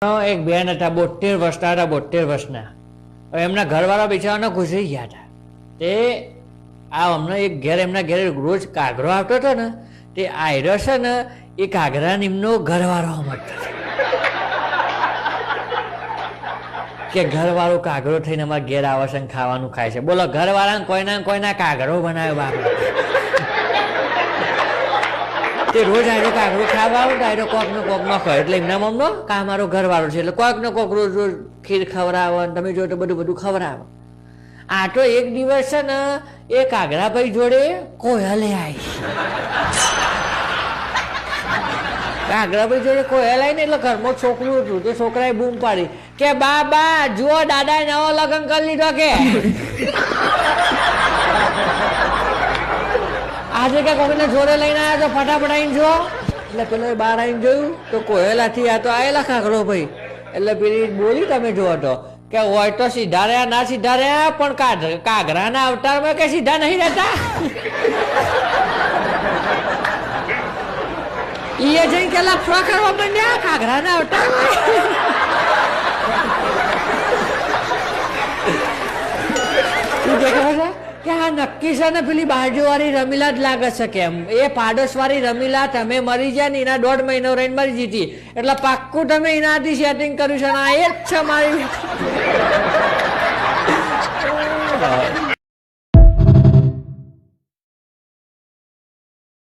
એક બેન હતા 72 વર્ષના હતા 72 વર્ષના. હવે એમના ઘરવાળા બિચારાને ગુજરી ગયા હતા. તે આ હમણાં એક ઘેર એમના ઘેર રોજ કાગરો આવતો હતો ને તે આયરો છે ને એ કાગરા નિમનો ઘરવાળો મળતો કે ઘરવાળો કાગરો થઈને અમારા ઘેર આવે છે ખાવાનું ખાય છે. બોલો ઘરવાળાને કોઈના કાગરો બનાવ્યો બાપ. તે રોજ આયરો કાગરો ખાવા આવે આયરો કોક નો ખવાય એટલે એમના મમ્મનો કા મારો ઘરવાળો છે એટલે કોક ને કોક રોજ રોજ ખીર ખવડાવે તમે જો તો બધું ખવડાવે. આ તો એક દિવસ છે ને એ કાગરાભાઈ જોડે કોયલે આવી. કાગરાભાઈ જોડે કોયલ આવી ને એટલે ઘરમાં છોકરું હતું તો છોકરાએ બૂમ પાડી કે બા જુઓ દાદાએ નવો લગ્ન કરી લીધો કે આજે કે કોઈને જોડે લઈને આવ્યા તો ફટાફટ આવીને જો. એટલે પેલો બહાર આવીને જોયું તો કોયલાથી આ તો આવેલા કાગરો ભાઈ. એટલે પેલી બોલી તમે જો તો કે હોય તો સીધા રહ્યા ના સીધા રહ્યા પણ કાગરાના અવતારમાં કે સીધા નહીં રહેતા. એ જઈને કે લફડા કરવા માંડ્યા કાગરાના અવતારમાં. શું દેખાય છે કે આ નક્કી છે ને પેલી બાજુવાળી રમીલા જ લાગે છે કેમ એ પાડોશવાળી રમીલા તમે મરી જાય ને એના 1.5 મહિનો રહીને મરી જીતી એટલે પાક્કું તમે એનાથી સેટિંગ કર્યું છે ને આ એ જ છે મારી.